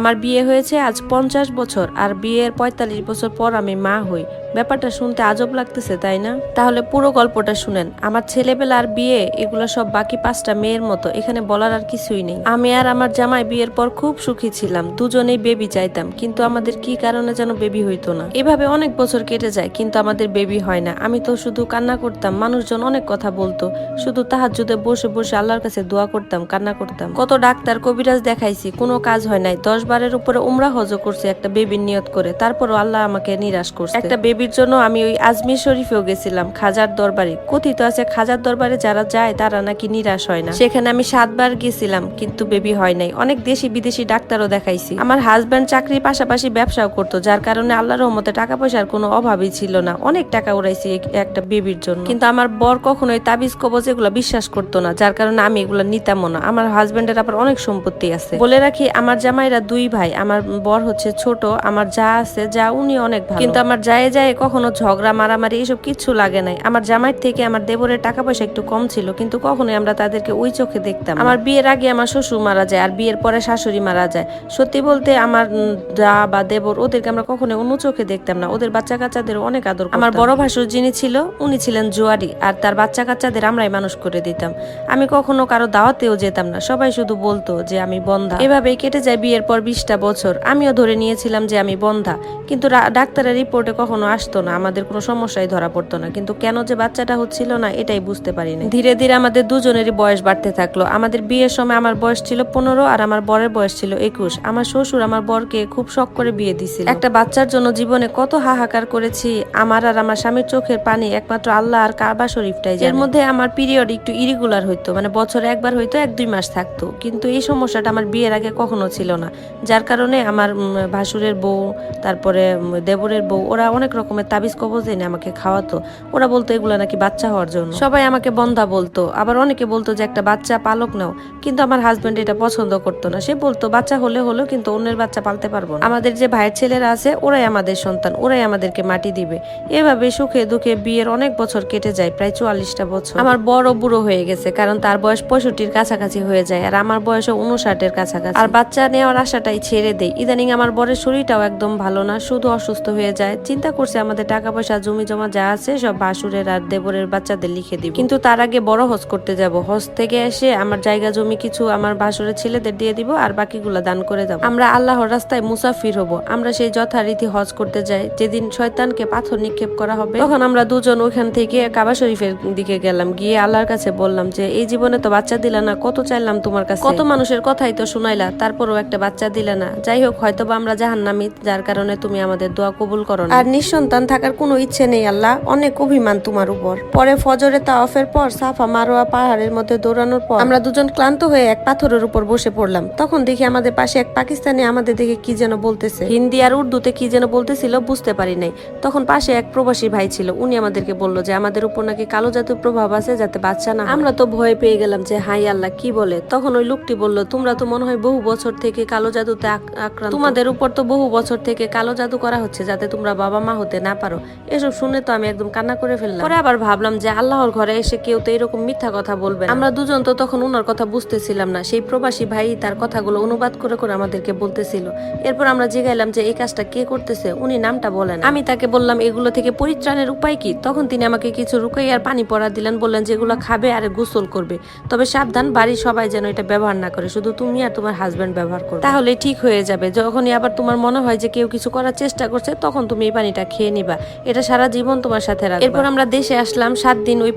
আমার বিয়ে হয়েছে আজ 50 বছর, আর বিয়ের 45 বছর পর আমি মা হই। ব্যাপারটা শুনতে আজব লাগতেছে, তাই না? তাহলে পুরো গল্পটা শুনেন। আমার ছেলেবেলা আর বিয়ে এগুলো সব বাকি 5টা মেয়ের মতো, এখানে বলার আর কিছুই নেই। আমি আর আমার জামাই বিয়ের পর খুব সুখী ছিলাম, দুজনেই বেবি চাইতাম, কিন্তু আমাদের কি কারণে যেন বেবি হইতো না। এভাবে অনেক বছর কেটে যায়, কিন্তু আমাদের বেবি হয় না। আমি তো শুধু কান্না করতাম, মানুষজন অনেক কথা বলতো, শুধু তাহাজ্জুদে বসে বসে আল্লাহর কাছে দোয়া করতাম, কান্না করতাম। কত ডাক্তার কবিরাজ দেখাইছি, কোনো কাজ হয় নাই। 10 বারের উপরে উমরা হজ করছি একটা বেবির নিয়ত করে, তারপরও আল্লাহ আমাকে নিরাশ করছে। একটা বেবির জন্য আমি ওই আজমির শরীফেও গেছিলাম, খাজার দরবারে। কথিত আছে খাজার দরবারে যারা যায় তারা নাকি নিরাশ হয় না। সেখানে আমি 7 বার গেছিলাম, কিন্তু বেবি হয় নাই। অনেক দেশি বিদেশি ডাক্তারও দেখাইছি। আমার হাজব্যান্ড চাকরির পাশাপাশি ব্যবসাও করতো, যার কারণে আল্লাহর রহমতে টাকা পয়সার কোনো অভাবই ছিল না। অনেক টাকা উড়াইছি একটা বেবির জন্য, কিন্তু আমার বর কখনোই তাবিজ কবজ এগুলো বিশ্বাস করতো না, যার কারণে আমি এগুলো নিতামও না। আমার হাজব্যান্ডের আবার অনেক সম্পত্তি আছে। বলে রাখি, আমার জামাইরা 2 ভাই, আমার বর হচ্ছে ছোট। আমার যা আছে, যা উনি অনেক ভালো, কিন্তু আমার যায় কখনো ঝগড়া মারামারি এসব কিচ্ছু লাগে নাই। আমার জামাইয়ের থেকে আমার দেবরের টাকা পয়সা একটু কম ছিল, কিন্তু কখনোই আমরা তাদেরকে ওই চোখে দেখতাম। আমার বিয়ের আগে আমার শ্বশুর মারা যায়, আর বিয়ের পরে শাশুড়ি মারা যায়। সত্যি বলতে আমার যা বা দেবর, ওদেরকে আমরা কখনোই অন্য চোখে দেখতাম না। ওদের বাচ্চা কাচ্চাদের অনেক আদর করতাম। আমার বড় ভাসুর যিনি ছিল, উনি ছিলেন জুয়ারি, আর তার বাচ্চা কাচ্চাদের আমরাই মানুষ করে দিতাম। আমি কখনো কারো দাওয়াতেও যেতাম না, সবাই শুধু বলতো যে আমি বন্ধা। এভাবেই কেটে যায় বিয়ের পর 20টা বছর। আমিও ধরে নিয়েছিলাম যে আমি বন্ধা, কিন্তু ডাক্তারের রিপোর্টে কখনো আসতো না, আমাদের কোনো সমস্যাই ধরা পড়তো না। কিন্তু কেন যে বাচ্চাটা হচ্ছিল না, এটাই বুঝতে পারিনি। ধীরে ধীরে আমাদের দুজনেরই বয়স বাড়তে থাকলো। আমাদের বিয়ের সময় আমার বয়স ছিল 15, আর আমার বরের বয়স ছিল 21। আমার শ্বশুর আমার বরকে খুব শখ করে বিয়ে দিছিল। একটা বাচ্চার জন্য জীবনে কত হাহাকার করেছি। আমার আর আমার স্বামীর চোখের পানি একমাত্র আল্লাহ আর কাবা শরীফটাই জানে। এর মধ্যে আমার পিরিয়ড একটু ইরেগুলার হইতো, মানে বছরে একবার হইতো, 1-2 মাস থাকতো। কিন্তু এই সমস্যাটা আমার বিয়ের আগে কখনো ছিল না, যার কারণে আমার ভাসুরের বউ, তারপরে দেবরের বউ, ওরা অনেক রকমের তাবিজ কবজ এনে আমাকে খাওয়াতো। ওরা বলতো এগুলো নাকি বাচ্চা হওয়ার জন্য। সবাই আমাকে বন্ধা বলতো, আবার অনেকে বলতো যে একটা বাচ্চা পালক নাও, কিন্তু আমার হাজবেন্ড এটা পছন্দ করতো না। সে বলতো বাচ্চা হলে হলো, কিন্তু অন্যের বাচ্চা পালতে পারবো না। আমাদের যে ভাইয়ের ছেলেরা আছে, ওরাই আমাদের সন্তান, ওরাই আমাদেরকে মাটি দিবে। এভাবে সুখে দুঃখে বিয়ের অনেক বছর কেটে যায়, প্রায় 44টা বছর। আমার বড় বুড়ো হয়ে গেছে, কারণ তার বয়স 65-র কাছাকাছি হয়ে যায়, আর আমার বয়সও 59-এর কাছাকাছি। আর বাচ্চা নেওয়ার আশাটাই ছেড়ে দেয়। ইদানিং আমার বরের শরীরটাও একদম ভালো না, শুধু অসুস্থ হয়ে যায়। চিন্তা করছে আমাদের টাকা পয়সা জমি জমা যা আছে সব ভাসুরের আর দেবরের বাচ্চাদের লিখে দিব, কিন্তু তার আগে বড় হজ করতে যাব। হজ থেকে এসে আমার জায়গা জমি কিছু আমার ভাসুরের ছেলেদের দিয়ে দিব, আর বাকিগুলো দান করে যাব। আমরা আল্লাহর রাস্তায় মুসাফির হব। আমরা সেই যথারীতি হজ করতে যাই। যেদিন শয়তানকে পাথর নিক্ষেপ করা হবে, তখন আমরা দুজন ওখান থেকে কাবা শরীফের দিকে গেলাম। গিয়ে আল্লাহর কাছে বললাম যে এই জীবনে তো বাচ্চা দিলা না, কত চাইলাম তোমার কাছে, কত মানুষের কথাই তো শুনাইলা, তারপরও একটা বাচ্চা দিলা না। যাই হোক, হয়তোবা আমরা জাহান্নামী, যার কারণে তুমি আমাদের দোয়া কবুল করো না। আর নিঃসন্তান থাকার কোনো ইচ্ছে নেই আল্লাহ, অনেক অভিমান তোমার উপর। পরে ফজরে তাওয়াফের পর সাফা মারোয়া পাহাড়ের মধ্যে দৌড়ানোর পর আমরা দুজন ক্লান্ত হয়ে এক পাথরের উপর বসে পড়লাম। তখন দেখি আমাদের পাশে এক পাকিস্তানি আমাদের দেখে কি যেন বলতেছে, হিন্দি আর উর্দুতে কি যেন বলতেছিল, বুঝতে পারি নাই। তখন পাশে এক প্রবাসী ভাই ছিল, উনি আমাদেরকে বলল যে আমাদের উপর নাকি কালো জাদুর প্রভাব আছে, যাতে বাচ্চা না। আমরা তো ভয় পেয়ে গেলাম যে হাই আল্লাহ, কি বলে। তখন ওই লোকটি বলল, তোমরা তো মনে হয় বহু বছর থেকে কালো জাদুতে আক্রান্ত, তোমাদের উপর তো বহু বছর থেকে কালো জাদু করা হচ্ছে, যাতে তোমরা বাবা মা হতে না পারো। এসব শুনে তো আমি একদম কান্না করে ফেললাম। পরে আবার ভাবলাম যে আল্লাহর ঘরে এসে কেউ তো এরকম মিথ্যা কথা বলবে না। আমরা দুজন তো তখন উনার কথা বুঝতেছিলাম না। সেই প্রবাসী ভাই তার কথাগুলো অনুবাদ করে করে আমাদেরকে বলতেছিল। এরপর আমরা জিগাইলাম যে এই কাজটা কে করতেছে, উনি নামটা বলেন। আমি তাকে বললাম এগুলো থেকে পরিত্রাণের উপায় কি। তখন তিনি আমাকে কিছু রুকাইয়ার পানি পড়া দিলেন, বললেন যে এগুলো খাবে আর গোসল করবে, তবে সাবধান, বাড়ির সবাই যেন এটা ব্যবহার না করে, শুধু তুমি আর তোমার হাজবেন্ড ব্যবহার করবে, তাহলে ঠিক হয়ে যাবে। যখনই আবার তোমার মনে হয় যে কেউ কিছু করার চেষ্টা করছে, তখন তুমি এই পানিটা খেয়ে নিবা, এটা সারা জীবন তোমার সাথে রাখবে। এরপর আমরা দেশে আসলাম। 7 দিন ওই